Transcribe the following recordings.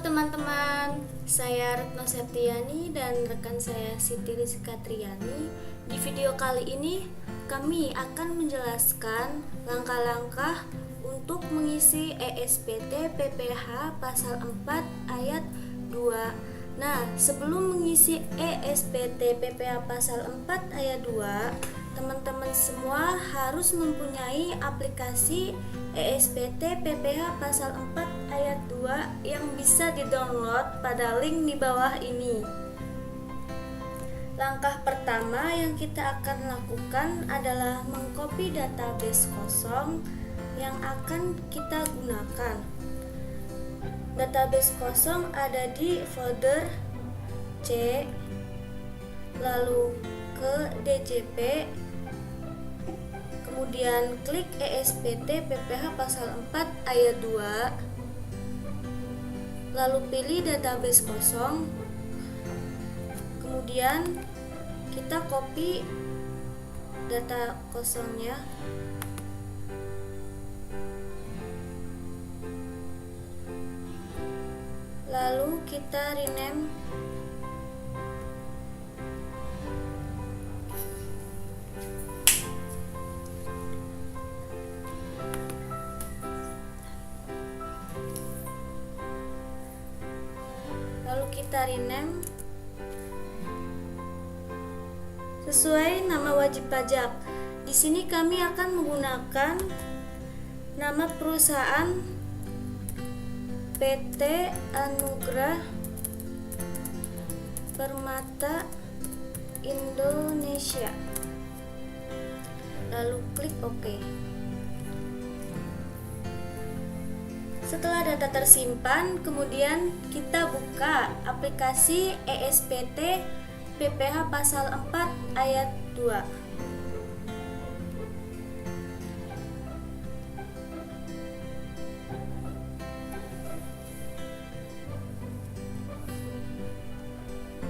teman-teman, saya Retno Septiani dan rekan saya Siti Rizka Triani. Di video kali ini kami akan menjelaskan langkah-langkah untuk mengisi ESPT PPH pasal 4 ayat 2. Nah, sebelum mengisi ESPT PPH pasal 4 ayat 2, teman-teman semua harus mempunyai aplikasi ESPT PPH pasal 4 ayat 2 yang bisa di-download pada link di bawah ini. Langkah pertama yang kita akan lakukan adalah mengcopy database kosong yang akan kita gunakan. Database kosong ada di folder C, lalu ke DJP, kemudian klik ESPT PPH pasal 4 ayat 2, lalu pilih database kosong, kemudian kita copy data kosongnya, lalu kita rename sesuai nama wajib pajak. Di sini kami akan menggunakan nama perusahaan PT Anugrah Permata Indonesia. Lalu klik OK. Setelah data tersimpan, kemudian kita buka aplikasi ESPT PPH pasal 4 ayat 2.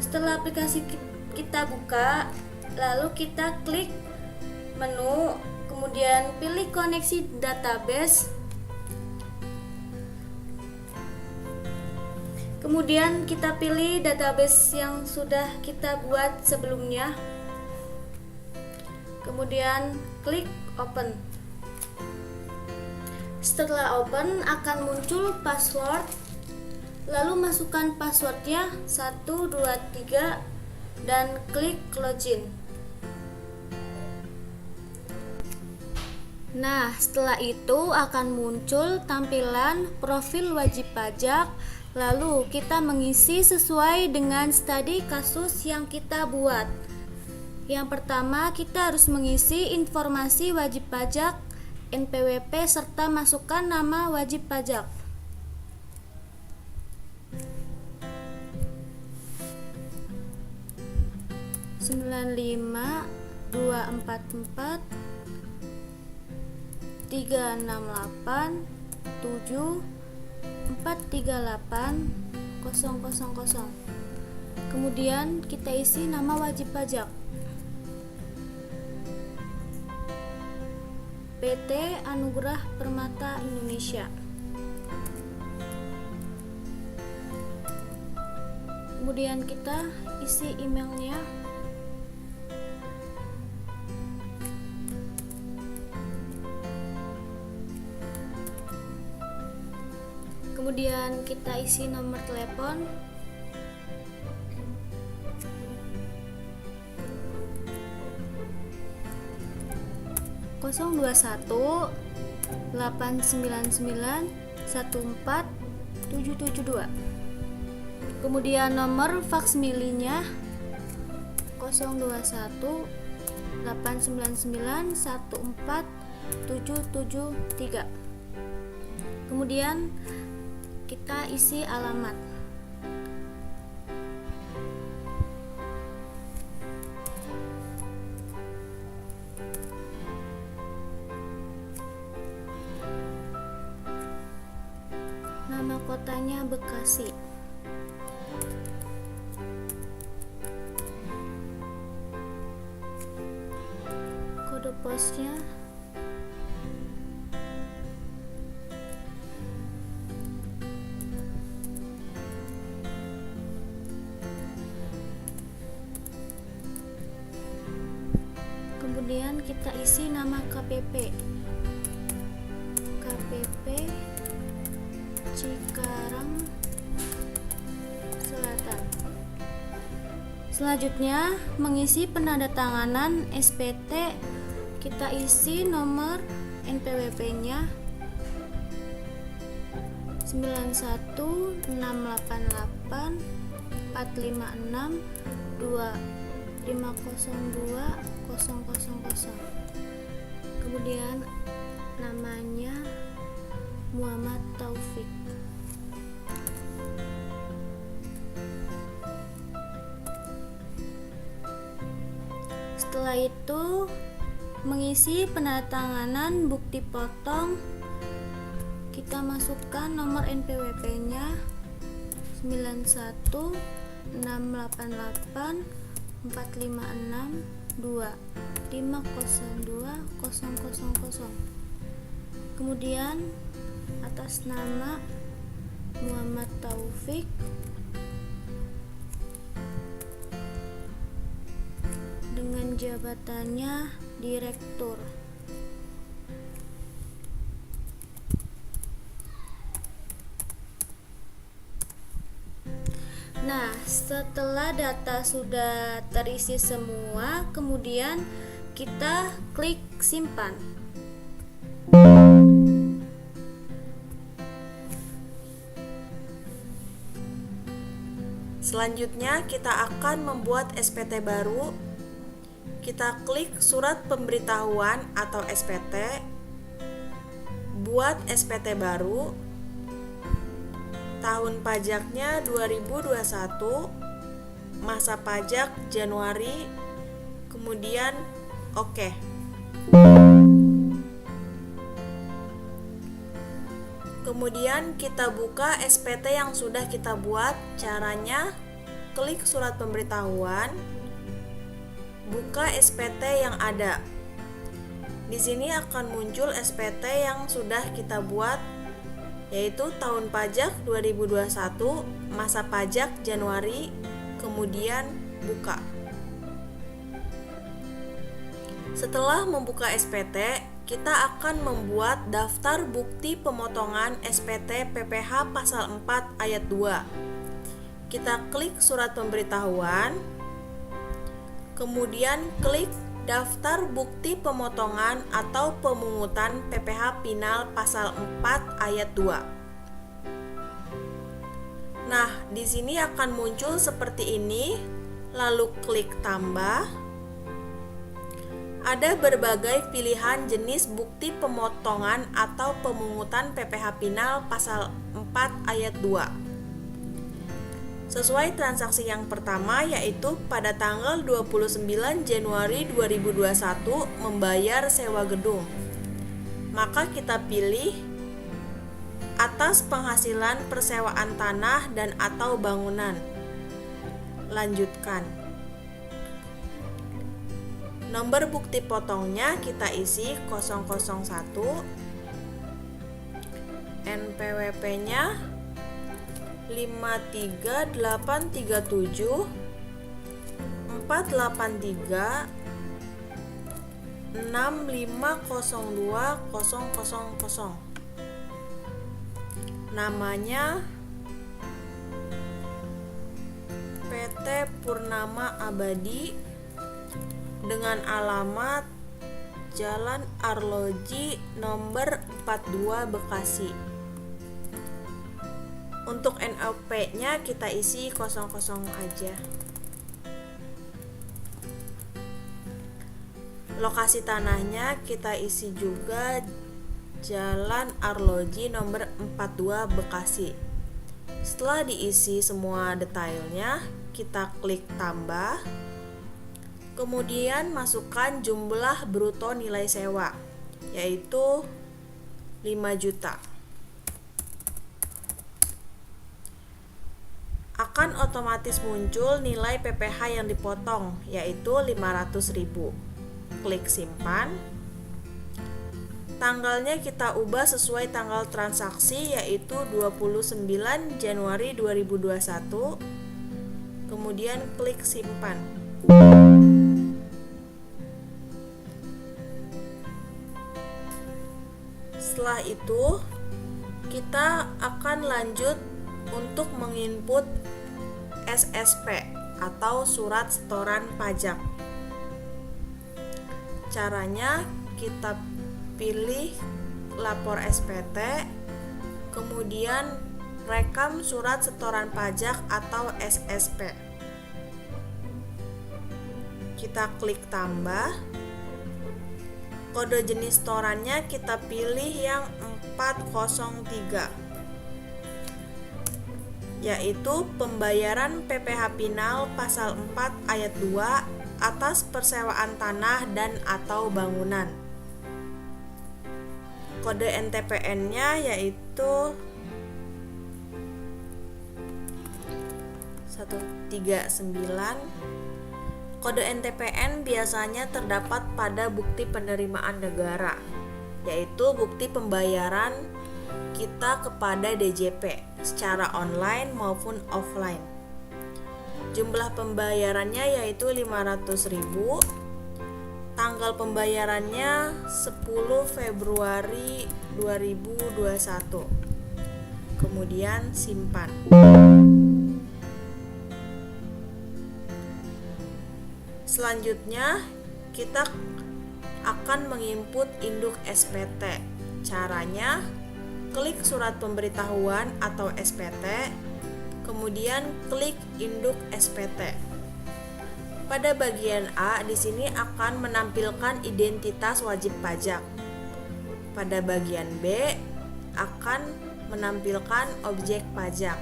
Setelah aplikasi kita buka, lalu kita klik menu, kemudian pilih koneksi database. Kemudian kita pilih database yang sudah kita buat sebelumnya. Kemudian klik open. Setelah open akan muncul password. Lalu masukkan passwordnya 123 dan klik login. Nah, setelah itu akan muncul tampilan profil wajib pajak. Lalu kita mengisi sesuai dengan studi kasus yang kita buat. Yang pertama, kita harus mengisi informasi wajib pajak, NPWP, serta masukkan nama wajib pajak. Sembilan lima 244 368 7 438 000. Kemudian kita isi nama wajib pajak, PT Anugrah Permata Indonesia. Kemudian kita isi emailnya. Kemudian kita isi nomor telepon. Kosong 21 899 14772. Kemudian nomor fax milinya 021 899 14773. Kemudian kita isi alamat. Nama kotanya Bekasi. Kode posnya Kemudian kita isi nama KPP Cikarang Selatan. Selanjutnya mengisi penandatanganan SPT, kita isi nomor NPWP-nya 916884562502000. Kemudian namanya Muhammad Taufik. Setelah itu mengisi penandatanganan bukti potong, kita masukkan nomor NPWP-nya 9168845625000. Kemudian atas nama Muhammad Taufik dengan jabatannya direktur. Nah, setelah data sudah terisi semua, kemudian kita klik simpan. Selanjutnya kita akan membuat SPT baru. Kita klik surat pemberitahuan atau SPT, buat SPT baru, tahun pajaknya 2021, masa pajak Januari, kemudian oke. Kemudian kita buka SPT yang sudah kita buat. Caranya klik surat pemberitahuan, buka SPT yang ada. Di sini akan muncul SPT yang sudah kita buat, yaitu tahun pajak 2021, masa pajak Januari, kemudian buka. Setelah membuka SPT, kita akan membuat daftar bukti pemotongan SPT PPh pasal 4 ayat 2. Kita klik surat pemberitahuan, kemudian klik daftar bukti pemotongan atau pemungutan PPh Pinal pasal 4 ayat 2. Nah, di sini akan muncul seperti ini, lalu klik tambah. Ada berbagai pilihan jenis bukti pemotongan atau pemungutan PPh Pinal pasal 4 ayat 2. Sesuai transaksi yang pertama, yaitu pada tanggal 29 Januari 2021 membayar sewa gedung. Maka kita pilih atas penghasilan persewaan tanah dan atau bangunan. Lanjutkan. Nomor bukti potongnya kita isi 001, NPWP-nya 53837 483 6502000. Namanya PT Purnama Abadi dengan alamat Jalan Arloji nomor 42 Bekasi. Untuk NOP-nya kita isi 00 aja. Lokasi tanahnya kita isi juga Jalan Arloji nomor 42 Bekasi. Setelah diisi semua detailnya, kita klik tambah. Kemudian masukkan jumlah bruto nilai sewa, yaitu 5 juta. Akan otomatis muncul nilai PPh yang dipotong, yaitu 500.000. Klik simpan. Tanggalnya kita ubah sesuai tanggal transaksi, yaitu 29 Januari 2021. Kemudian klik simpan. Setelah itu, kita akan lanjut untuk menginput SSP atau surat setoran pajak. Caranya kita pilih lapor SPT, kemudian rekam surat setoran pajak atau SSP. Kita klik tambah. Kode jenis setorannya kita pilih yang 403, yaitu pembayaran PPh Pinal pasal 4 ayat 2 atas persewaan tanah dan atau bangunan. Kode NTPN-nya yaitu 139. Kode NTPN biasanya terdapat pada bukti penerimaan negara, yaitu bukti pembayaran kita kepada DJP secara online maupun offline. Jumlah pembayarannya yaitu 500.000. Tanggal pembayarannya 10 Februari 2021. Kemudian simpan. Selanjutnya, kita akan menginput induk SPT. Caranya, klik surat pemberitahuan atau SPT, kemudian klik induk SPT. Pada bagian A, di sini akan menampilkan identitas wajib pajak. Pada bagian B, akan menampilkan objek pajak.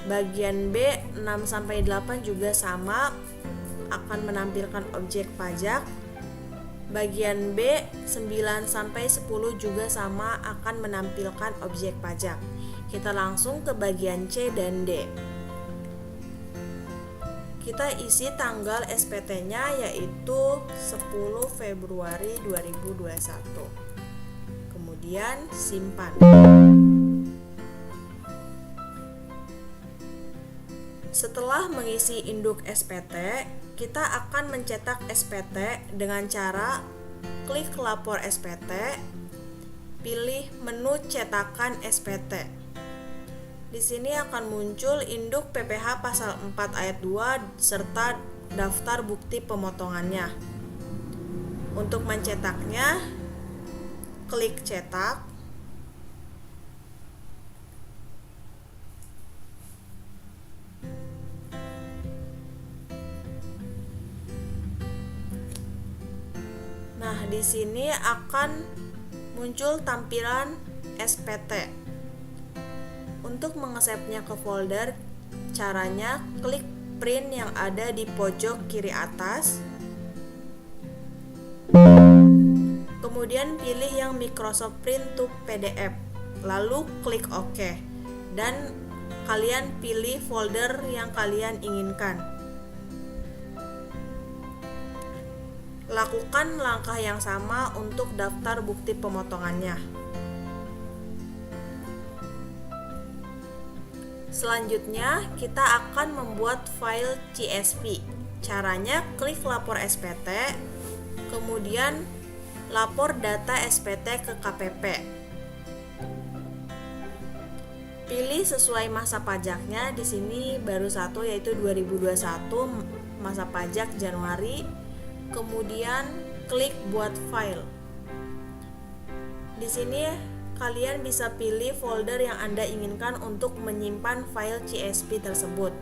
Bagian B 6-8 juga sama, akan menampilkan objek pajak. Bagian B 9-10 juga sama, akan menampilkan objek pajak. Kita langsung ke bagian C dan D. Kita isi tanggal SPT-nya yaitu 10 Februari 2021. Kemudian simpan. Setelah mengisi induk SPT, kita akan mencetak SPT dengan cara klik lapor SPT, pilih menu cetakan SPT. Di sini akan muncul induk PPh pasal 4 ayat 2 serta daftar bukti pemotongannya. Untuk mencetaknya, klik cetak. Nah, di sini akan muncul tampilan SPT. Untuk mengesepnya ke folder, caranya klik print yang ada di pojok kiri atas. Kemudian pilih yang Microsoft Print to PDF, lalu klik OK. Dan kalian pilih folder yang kalian inginkan. Lakukan langkah yang sama untuk daftar bukti pemotongannya. Selanjutnya, kita akan membuat file CSV. Caranya, klik lapor SPT, kemudian lapor data SPT ke KPP. Pilih sesuai masa pajaknya. Di sini baru satu, yaitu 2021, masa pajak Januari. Kemudian klik buat file. Di sini kalian bisa pilih folder yang Anda inginkan untuk menyimpan file CSV tersebut.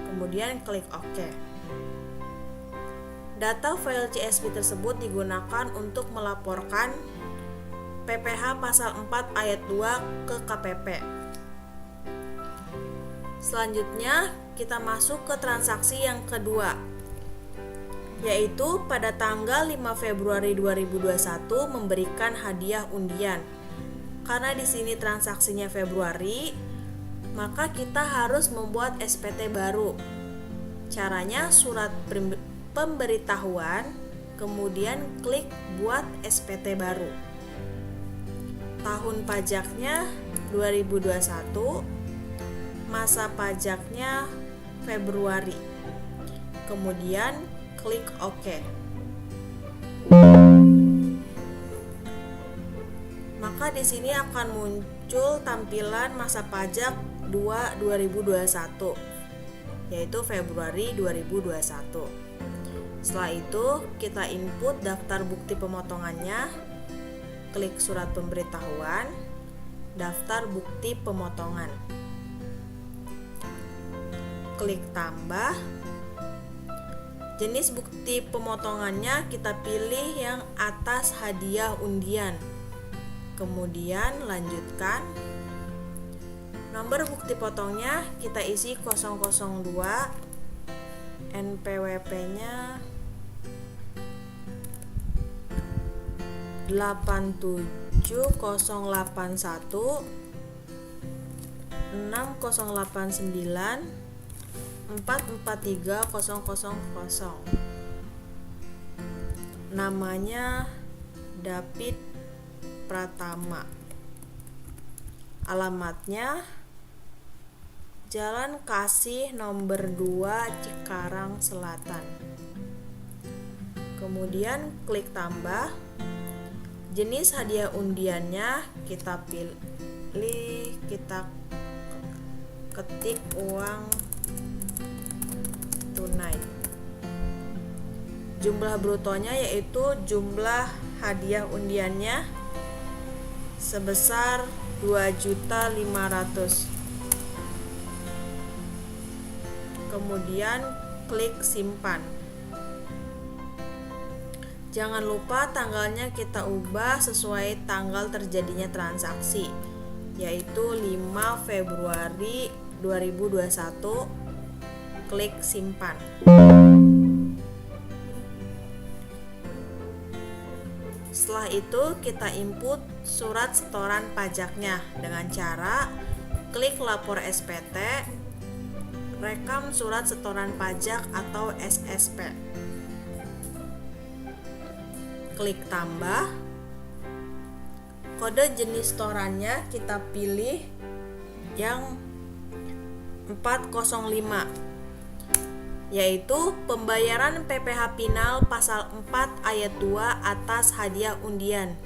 Kemudian klik OK. Data file CSV tersebut digunakan untuk melaporkan PPh pasal 4 ayat 2 ke KPP. Selanjutnya, kita masuk ke transaksi yang kedua, yaitu pada tanggal 5 Februari 2021 memberikan hadiah undian. Karena di sini transaksinya Februari, maka kita harus membuat SPT baru. Caranya surat pemberitahuan, kemudian klik buat SPT baru. Tahun pajaknya 2021, masa pajaknya Februari. Kemudian klik OK. Maka Maka di sini akan muncul tampilan masa pajak 2021, yaitu Februari 2021. Setelah itu kita input daftar bukti pemotongannya, klik surat pemberitahuan, daftar bukti pemotongan, klik tambah. Jenis bukti pemotongannya kita pilih yang atas hadiah undian, kemudian lanjutkan. Nomor bukti potongnya kita isi 002, NPWP-nya 87081 6089 443000. Namanya David Pratama. Alamatnya Jalan Kasih nomor 2 Cikarang Selatan. Kemudian klik tambah. Jenis hadiah undiannya kita pilih, kita ketik uang tunai. Jumlah brutonya yaitu jumlah hadiah undiannya sebesar 2.500.000. Kemudian klik simpan. Jangan lupa tanggalnya kita ubah sesuai tanggal terjadinya transaksi, yaitu 5 Februari 2021. Klik simpan. Setelah itu kita input surat setoran pajaknya dengan cara klik lapor SPT, rekam surat setoran pajak atau SSP. Klik tambah. Kode jenis setorannya kita pilih yang 405, yaitu pembayaran PPh Pinal pasal 4 ayat 2 atas hadiah undian.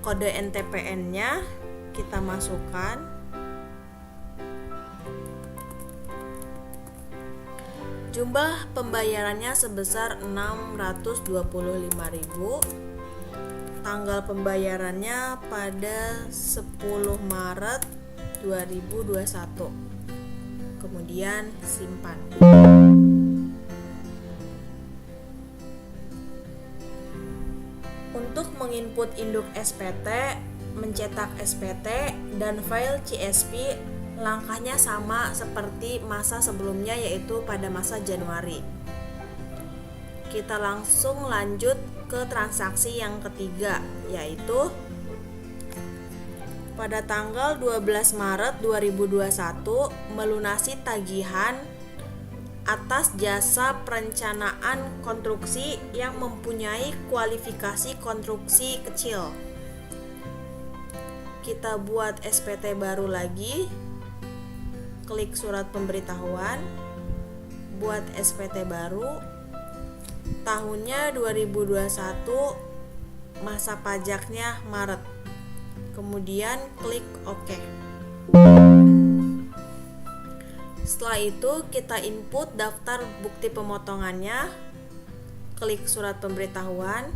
Kode NTPN-nya kita masukkan. Jumlah pembayarannya sebesar 625.000. Tanggal pembayarannya pada 10 Maret 2021. Kemudian simpan. Untuk menginput induk SPT, mencetak SPT, dan file CSV, langkahnya sama seperti masa sebelumnya, yaitu pada masa Januari. Kita langsung lanjut ke transaksi yang ketiga, yaitu pada tanggal 12 Maret 2021 melunasi tagihan atas jasa perencanaan konstruksi yang mempunyai kualifikasi konstruksi kecil. Kita buat SPT baru lagi, klik surat pemberitahuan, buat SPT baru, tahunnya 2021, masa pajaknya Maret. Kemudian klik OK. Setelah itu kita input daftar bukti pemotongannya, klik surat pemberitahuan,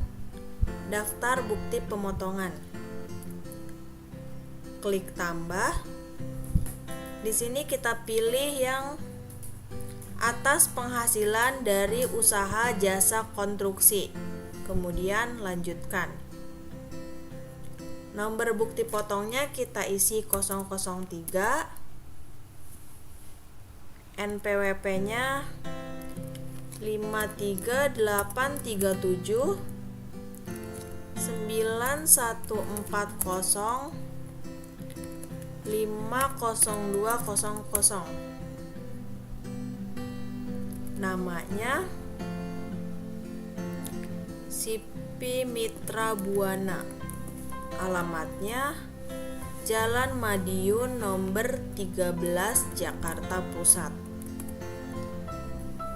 daftar bukti pemotongan, klik tambah. Di sini kita pilih yang atas penghasilan dari usaha jasa konstruksi, kemudian lanjutkan. Nomor bukti potongnya kita isi 003, NPWP-nya 53837 9140 50200. Namanya Sipi Mitra Buana. Alamatnya Jalan Madiun nomor 13 Jakarta Pusat.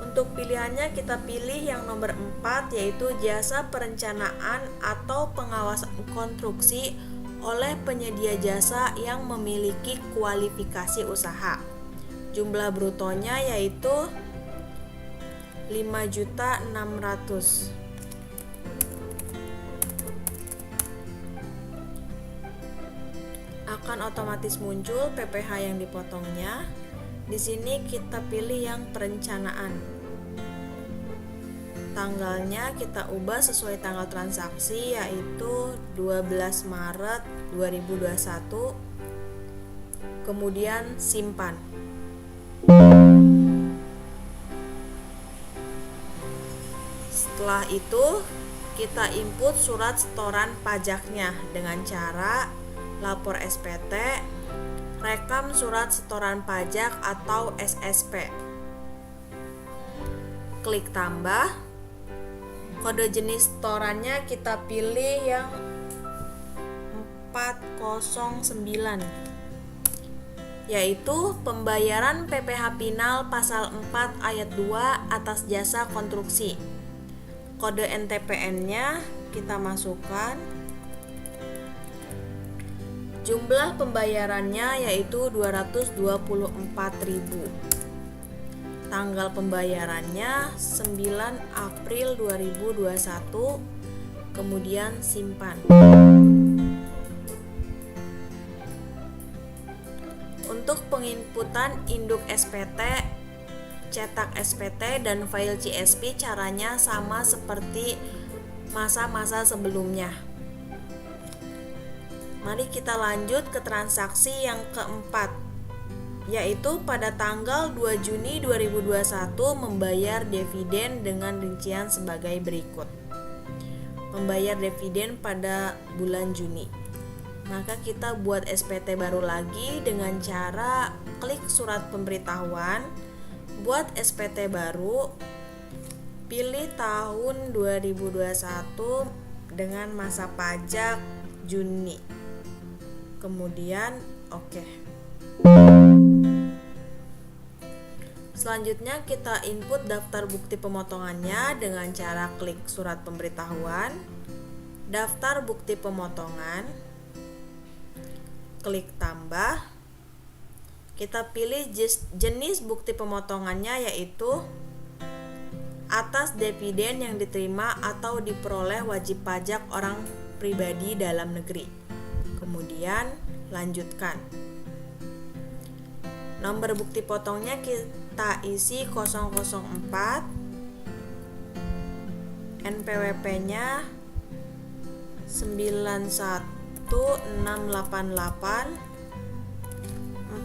Untuk pilihannya kita pilih yang nomor 4, yaitu jasa perencanaan atau pengawasan konstruksi oleh penyedia jasa yang memiliki kualifikasi usaha. Jumlah brutonya yaitu 5.600.000. Akan otomatis muncul PPh yang dipotongnya. Di sini kita pilih yang perencanaan. Tanggalnya kita ubah sesuai tanggal transaksi, yaitu 12 Maret 2021. Kemudian simpan. Setelah itu kita input surat setoran pajaknya dengan cara lapor SPT, rekam surat setoran pajak atau SSP. Klik tambah. Kode jenis setorannya kita pilih yang 409, yaitu pembayaran PPh Pinal pasal 4 ayat 2 atas jasa konstruksi. Kode NTPN-nya kita masukkan. Jumlah pembayarannya yaitu 224.000. Tanggal pembayarannya 9 April 2021. Kemudian simpan. Untuk penginputan induk SPT, cetak SPT dan file CSV caranya sama seperti masa-masa sebelumnya. Mari kita lanjut ke transaksi yang keempat, yaitu pada tanggal 2 Juni 2021 membayar dividen dengan rincian sebagai berikut. Membayar dividen pada bulan Juni. Maka kita buat SPT baru lagi dengan cara klik surat pemberitahuan, buat SPT baru, pilih tahun 2021 dengan masa pajak Juni. Kemudian oke. Selanjutnya kita input daftar bukti pemotongannya dengan cara klik surat pemberitahuan, daftar bukti pemotongan, klik tambah. Kita pilih jenis bukti pemotongannya yaitu atas dividen yang diterima atau diperoleh wajib pajak orang pribadi dalam negeri. Kemudian lanjutkan. Nomor bukti potongnya kita isi 004, NPWP-nya 91688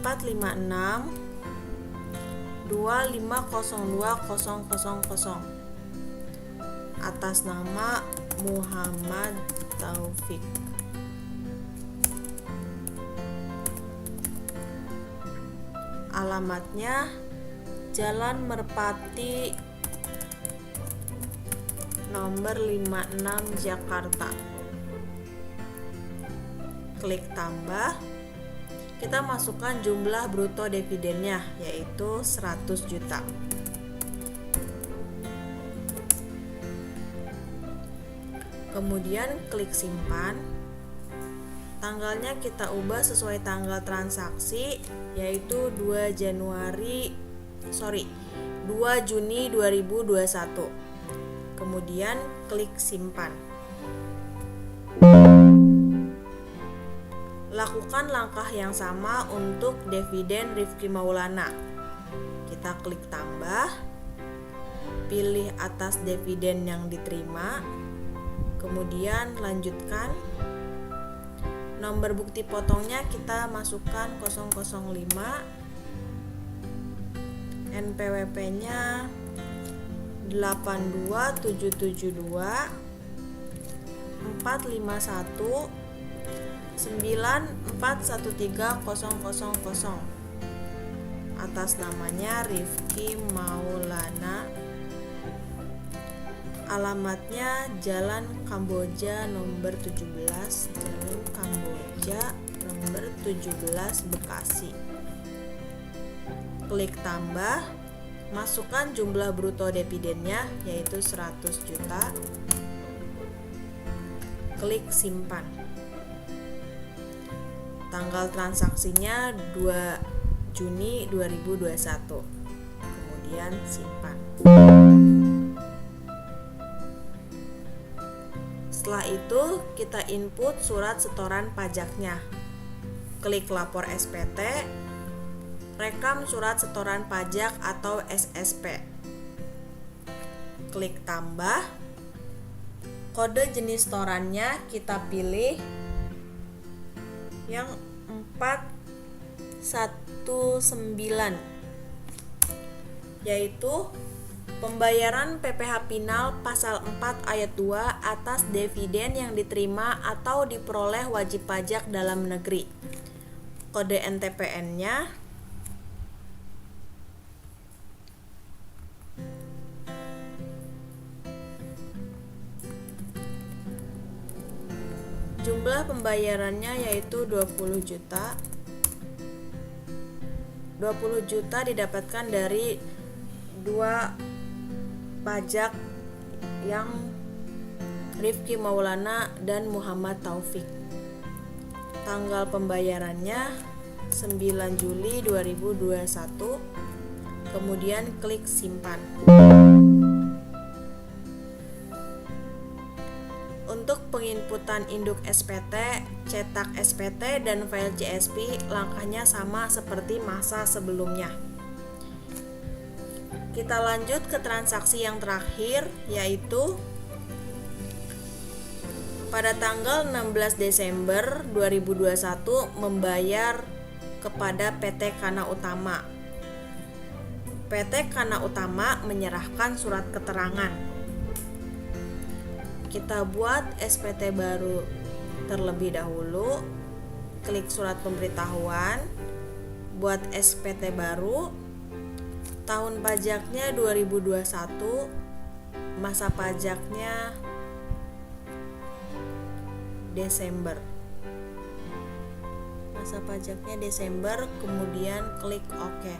456 2502000 atas nama Muhammad Taufik. Alamatnya Jalan Merpati nomor 56 Jakarta. Klik tambah. Kita masukkan jumlah bruto dividennya yaitu 100 juta. Kemudian klik simpan. Tanggalnya kita ubah sesuai tanggal transaksi yaitu 2 Juni 2021. Kemudian klik simpan. Lakukan langkah yang sama untuk dividen Rifki Maulana. Kita klik tambah, pilih atas dividen yang diterima, kemudian lanjutkan. Nomor bukti potongnya kita masukkan 005, NPWP-nya 82772 451 9413000 atas namanya Rifki Maulana. Alamatnya Jalan Kamboja nomor 17, Jalan Kamboja nomor 17 Bekasi. Klik tambah, masukkan jumlah bruto dividennya yaitu 100 juta. Klik simpan. Tanggal transaksinya 2 Juni 2021. Kemudian simpan. Setelah itu kita input surat setoran pajaknya. Klik lapor SPT, rekam surat setoran pajak atau SSP. Klik tambah. Kode jenis setorannya kita pilih yang 419, yaitu pembayaran PPh Pinal pasal 4 ayat 2 atas dividen yang diterima atau diperoleh wajib pajak dalam negeri. Kode NTPN-nya jumlah pembayarannya yaitu 20 juta. 20 juta didapatkan dari 2 pajak yang Rifki Maulana dan Muhammad Taufik. Tanggal pembayarannya 9 Juli 2021. Kemudian klik simpan. Untuk penginputan induk SPT, cetak SPT, dan file CSV, langkahnya sama seperti masa sebelumnya. Kita lanjut ke transaksi yang terakhir, yaitu pada tanggal 16 Desember 2021 membayar kepada PT Kana Utama. PT Kana Utama menyerahkan surat keterangan. Kita buat SPT baru terlebih dahulu. Klik surat pemberitahuan, buat SPT baru. Tahun pajaknya 2021, masa pajaknya Desember. Masa pajaknya Desember, kemudian klik OK.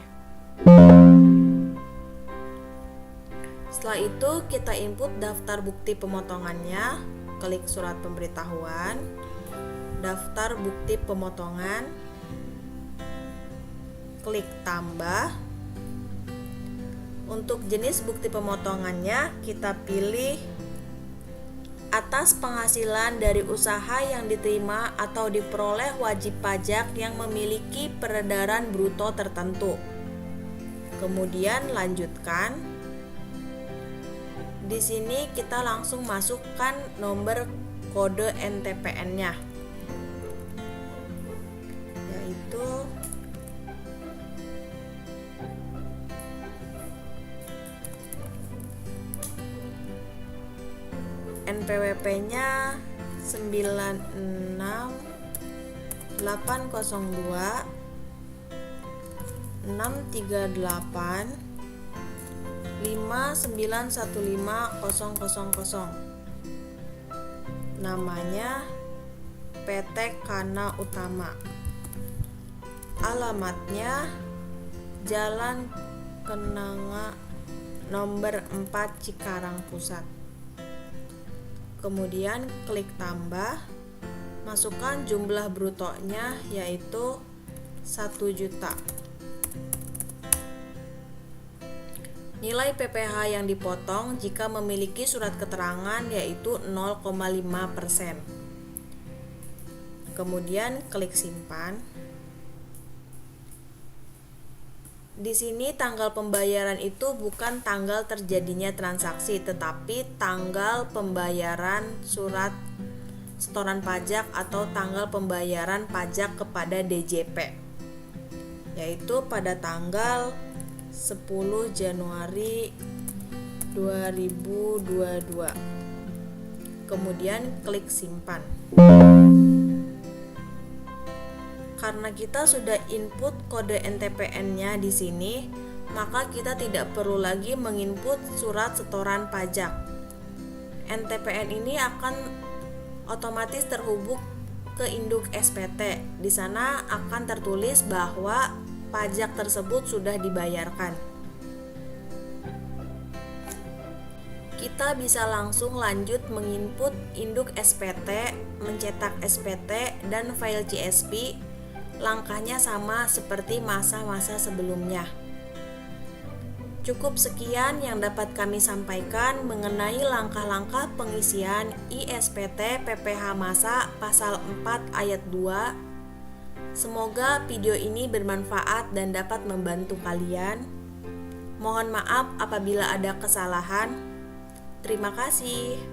Setelah itu kita input daftar bukti pemotongannya, klik surat pemberitahuan, daftar bukti pemotongan, klik tambah. Untuk jenis bukti pemotongannya kita pilih atas penghasilan dari usaha yang diterima atau diperoleh wajib pajak yang memiliki peredaran bruto tertentu. Kemudian lanjutkan. Di sini kita langsung masukkan nomor kode NTPN-nya, yaitu NPWP-nya 96802 638 5915000. Namanya PT Kana Utama. Alamatnya Jalan Kenanga nomor 4 Cikarang Pusat. Kemudian klik tambah. Masukkan jumlah brutonya yaitu 1 juta. Nilai PPh yang dipotong jika memiliki surat keterangan yaitu 0,5%. Kemudian klik simpan. Di sini tanggal pembayaran itu bukan tanggal terjadinya transaksi, tetapi tanggal pembayaran surat setoran pajak atau tanggal pembayaran pajak kepada DJP, yaitu pada tanggal 10 Januari 2022. Kemudian klik simpan. Karena kita sudah input kode NTPN-nya di sini, maka kita tidak perlu lagi menginput surat setoran pajak. NTPN ini akan otomatis terhubung ke induk SPT. Di sana akan tertulis bahwa pajak tersebut sudah dibayarkan. Kita bisa langsung lanjut menginput induk SPT, mencetak SPT dan file CSV langkahnya sama seperti masa-masa sebelumnya. Cukup sekian yang dapat kami sampaikan mengenai langkah-langkah pengisian ISPT PPH Masa pasal 4 ayat 2. Semoga video ini bermanfaat dan dapat membantu kalian. Mohon maaf apabila ada kesalahan. Terima kasih.